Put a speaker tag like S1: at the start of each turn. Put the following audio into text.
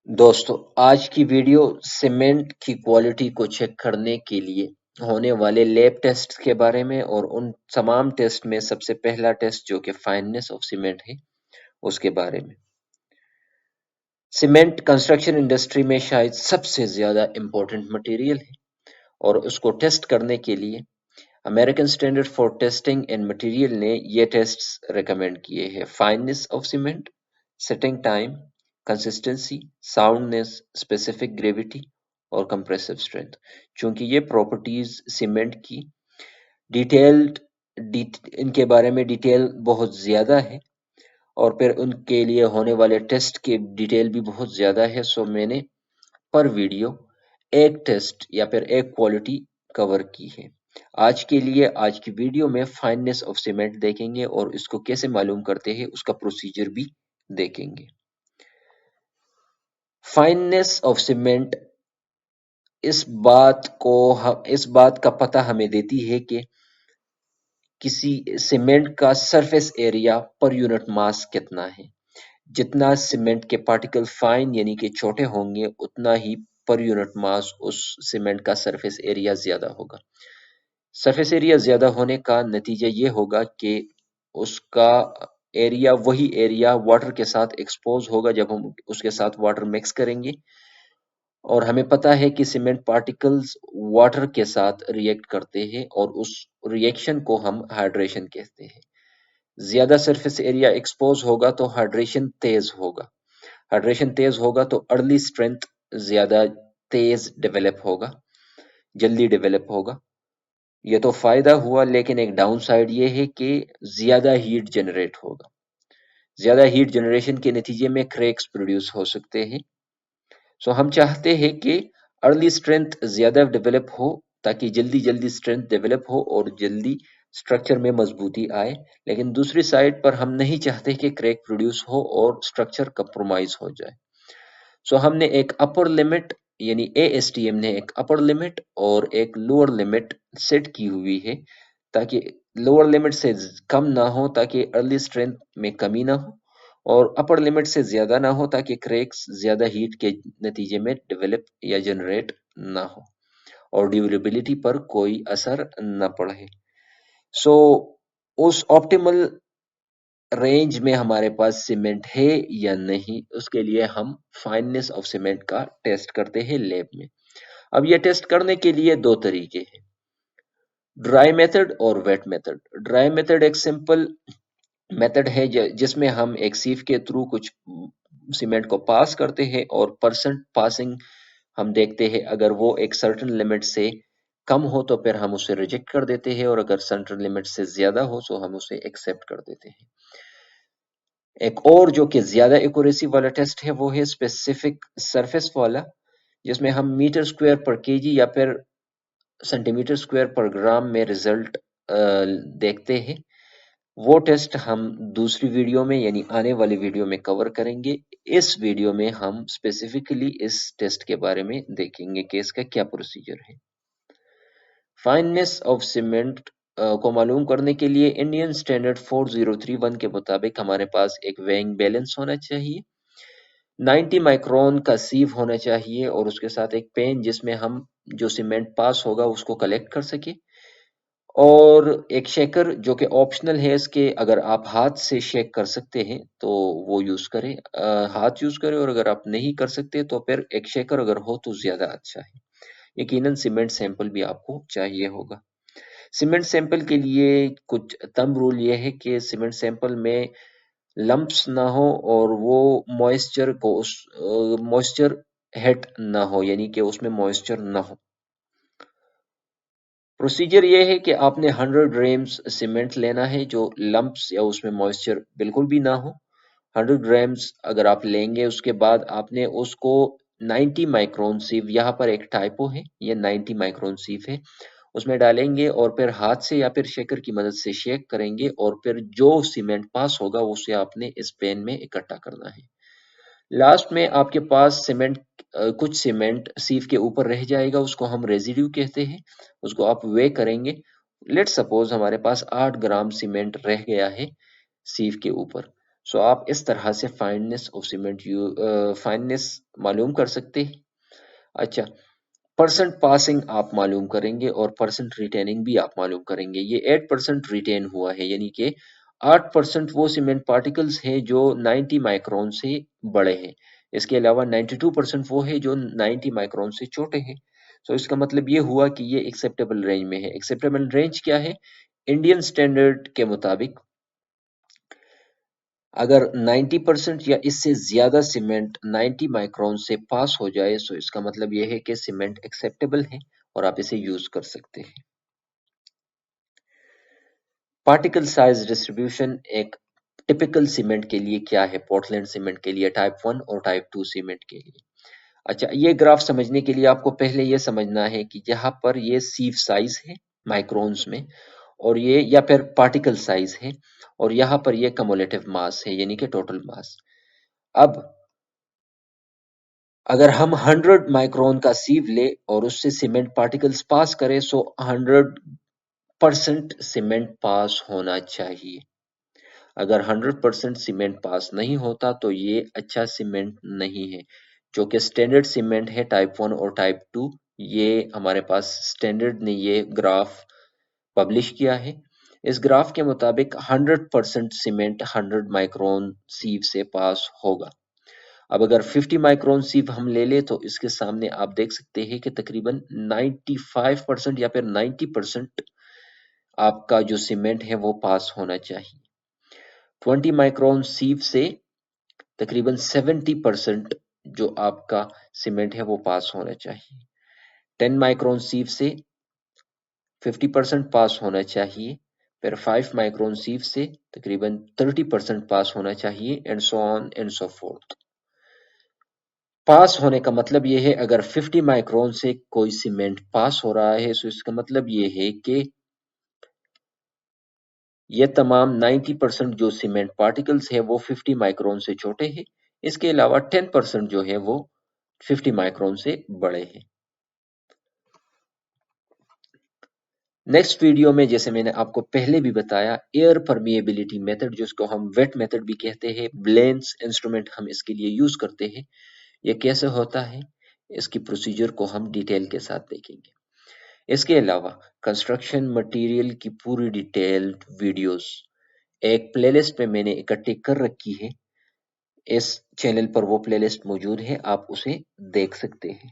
S1: दोस्तों, आज की वीडियो सीमेंट की क्वालिटी को चेक करने के लिए होने वाले लैब टेस्ट के बारे में और उन तमाम टेस्ट में सबसे पहला टेस्ट जो कि फाइननेस ऑफ सीमेंट है उसके बारे में। सीमेंट कंस्ट्रक्शन इंडस्ट्री में शायद सबसे ज्यादा इम्पोर्टेंट मटेरियल है और उसको टेस्ट करने के लिए American standard for testing and material ने ये टेस्ट्स रेकमेंड किए हैं। Fineness of cement, setting time, consistency, soundness, specific gravity और कंप्रेसिव स्ट्रेंथ। चूंकि ये प्रॉपर्टीज सीमेंट की डिटेल्ड इनके बारे में डिटेल बहुत ज्यादा है और फिर उनके लिए होने वाले टेस्ट के डिटेल भी बहुत ज्यादा है, सो मैंने पर वीडियो एक टेस्ट या फिर एक क्वालिटी कवर की है। आज के लिए आज की वीडियो में फाइननेस ऑफ सीमेंट देखेंगे और इसको कैसे मालूम करते हैं उसका प्रोसीजर भी देखेंगे। फाइननेस ऑफ सीमेंट इस बात का पता हमें देती है कि किसी सीमेंट का surface area per unit mass कितना है। जितना सीमेंट के पार्टिकल फाइन यानी कि छोटे होंगे उतना ही पर यूनिट मास उस सीमेंट का सरफेस एरिया ज्यादा होगा। सरफेस एरिया ज्यादा होने का नतीजा ये होगा कि उसका एरिया वही एरिया वाटर के साथ एक्सपोज होगा जब हम उसके साथ वाटर मिक्स करेंगे, और हमें पता है कि सीमेंट पार्टिकल्स वाटर के साथ रिएक्ट करते हैं और उस रिएक्शन को हम हाइड्रेशन कहते हैं। ज्यादा सरफेस एरिया एक्सपोज होगा तो हाइड्रेशन तेज होगा तो अर्ली स्ट्रेंथ ज्यादा तेज डेवलप होगा, जल्दी डेवलप होगा। ये तो फायदा हुआ, लेकिन एक डाउन साइड ये है कि ज्यादा हीट जनरेट होगा। ज्यादा हीट जनरेशन के नतीजे में क्रैक्स प्रोड्यूस हो सकते हैं। सो हम चाहते हैं कि अर्ली स्ट्रेंथ ज्यादा डेवलप हो ताकि जल्दी जल्दी स्ट्रेंथ डेवलप हो और जल्दी स्ट्रक्चर में मजबूती आए। लेकिन दूसरी साइड पर हम नहीं चाहते कि क्रैक प्रोड्यूस हो और स्ट्रक्चर कंप्रोमाइज हो जाए। सो हमने एक अपर लिमिट यानी एएसटीएम ने एक अपर लिमिट और एक लोअर लिमिट सेट की हुई है ताकि लोअर लिमिट से कम ना हो ताकि अर्ली स्ट्रेंथ में कमी ना हो, और अपर लिमिट से ज्यादा ना हो ताकि क्रैक्स ज्यादा हीट के नतीजे में डेवलप या जनरेट ना हो और ड्यूरेबिलिटी पर कोई असर न पड़े। सो उस ऑप्टिमल रेंज में हमारे पास सीमेंट है या नहीं, उसके लिए हम फाइननेस ऑफ सीमेंट का टेस्ट करते हैं लैब में। अब ये टेस्ट करने के लिए दो तरीके हैं, ड्राई मेथड और वेट मेथड। ड्राई मेथड एक सिंपल मेथड है जिसमें हम एक सीव के थ्रू कुछ सीमेंट को पास करते हैं और परसेंट पासिंग हम देखते हैं। अगर वो एक सर्टेन लिमिट से कम हो तो फिर हम उसे रिजेक्ट कर देते हैं, और अगर सर्टेन लिमिट से ज्यादा हो तो हम उसे एक्सेप्ट कर देते हैं। एक और जो कि ज्यादा एक्यूरेसी वाला टेस्ट है वो है स्पेसिफिक सरफेस वाला, जिसमें हम मीटर स्क्वायर पर केजी या फिर सेंटीमीटर स्क्वायर पर ग्राम में रिजल्ट देखते हैं। वो टेस्ट हम दूसरी वीडियो में यानी आने वाली वीडियो में कवर करेंगे। इस वीडियो में हम स्पेसिफिकली इस टेस्ट के बारे में देखेंगे कि इसका क्या प्रोसीजर है। फाइननेस ऑफ सीमेंट को मालूम करने के लिए इंडियन स्टैंडर्ड 4031 के मुताबिक हमारे पास एक वेइंग बैलेंस होना चाहिए, 90 माइक्रोन का सीव होना चाहिए और उसके साथ एक पेन जिसमें हम जो सीमेंट पास होगा उसको कलेक्ट कर सके, और एक शेकर जो कि ऑप्शनल है इसके। अगर आप हाथ से शेक कर सकते हैं तो वो यूज करें, हाथ यूज करें, और अगर आप नहीं कर सकते तो फिर एक शेकर अगर हो तो ज्यादा अच्छा है। यकीनन सीमेंट सैंपल भी आपको चाहिए होगा। सीमेंट सैंपल के लिए कुछ थंब रूल ये है कि सीमेंट सैंपल में लंप्स ना हो और वो मॉइस्चर हेट ना हो, यानी कि उसमें मॉइस्चर ना हो। प्रोसीजर ये है कि आपने 100 ग्राम्स सीमेंट लेना है जो लंप्स या उसमें मॉइस्चर बिल्कुल भी ना हो। 100 ग्राम्स अगर आप लेंगे उसके बाद आपने उसको 90 माइक्रोन सीव, यहाँ पर एक टाइपो है, ये 90 माइक्रोन सीव है, उसमें डालेंगे और फिर हाथ से या फिर शेकर की मदद से शेक करेंगे और फिर जो सीमेंट पास होगा उसे आपने इस पेन में इकट्ठा करना है। लास्ट में आपके पास कुछ सीमेंट सीव के ऊपर रह जाएगा, उसको हम रेजिड्यू कहते हैं। उसको आप वे करेंगे। लेट सपोज हमारे पास 8 ग्राम सीमेंट रह गया है सीव के ऊपर। सो आप इस तरह से फाइननेस ऑफ सीमेंट फाइननेस मालूम कर सकते हैं। अच्छा, परसेंट पासिंग आप मालूम करेंगे और परसेंट रिटेनिंग भी आप मालूम करेंगे। ये 8% रिटेन हुआ है, यानी कि 8% वो सीमेंट पार्टिकल्स हैं जो 90 माइक्रोन से बड़े हैं। इसके अलावा 92% वो है जो 90 माइक्रोन से छोटे हैं। तो इसका मतलब ये हुआ कि ये एक्सेप्टेबल रेंज में है। एक्सेप्टेबल रेंज क्या है? इंडियन स्टैंडर्ड के मुताबिक अगर 90% या इससे ज्यादा सीमेंट 90 माइक्रोन से पास हो जाए तो इसका मतलब यह है कि सीमेंट एक्सेप्टेबल है और आप इसे यूज कर सकते हैं। पार्टिकल साइज डिस्ट्रीब्यूशन एक टिपिकल सीमेंट के लिए क्या है? पोर्टलैंड सीमेंट के लिए, टाइप 1 और टाइप 2 सीमेंट के लिए। अच्छा, ये ग्राफ समझने के लिए आपको पहले ये समझना है कि यहाँ पर ये सीव साइज है माइक्रोन्स में, और ये या फिर पार्टिकल साइज है, और यहाँ पर ये कम्युलेटिव मास है यानी कि टोटल मास। अब अगर हम 100 माइक्रोन का सीव ले और उससे सीमेंट पार्टिकल्स पास करें सो 100% सीमेंट पास होना चाहिए। अगर 100% सीमेंट पास नहीं होता तो ये अच्छा सीमेंट नहीं है। जो कि स्टैंडर्ड सीमेंट है टाइप 1 और टाइप 2, ये हमारे पास स्टैंडर्ड ने ये ग्राफ पब्लिश किया है। इस ग्राफ के मुताबिक 100% सीमेंट 100 माइक्रोन सीव से पास होगा। अब अगर 50 माइक्रोन सीव हम ले ले तो इसके सामने आप देख सकते हैं कि तकरीबन 95% या फिर 90% आपका जो सीमेंट है वो पास होना चाहिए। 20 माइक्रोन सीव से तकरीबन 70% जो आपका सीमेंट है वो पास होना चाहिए। 10 माइक्रोन सीव से 50% पास होना चाहिए। फिर 5 माइक्रोन सीव से तकरीबन 30% पास होना चाहिए, and so on and so forth. Pass होने का मतलब ये है अगर 50 माइक्रोन से कोई सीमेंट पास हो रहा है तो इसका मतलब ये है कि ये तमाम 90% जो सीमेंट पार्टिकल्स है वो 50 माइक्रोन से छोटे हैं। इसके अलावा 10% जो है वो 50 माइक्रोन से बड़े हैं। नेक्स्ट वीडियो में जैसे मैंने आपको पहले भी बताया, एयर परमिएबिलिटी मेथड जिसको हम वेट मेथड भी कहते हैं, ब्लेंस इंस्ट्रूमेंट हम इसके लिए यूज करते हैं, ये कैसे होता है इसकी प्रोसीजर को हम डिटेल के साथ देखेंगे। इसके अलावा कंस्ट्रक्शन मटेरियल की पूरी डिटेल्ड वीडियोस एक प्लेलिस्ट में मैंने इकट्ठी कर रखी है। इस चैनल पर वो प्लेलिस्ट मौजूद है, आप उसे देख सकते हैं।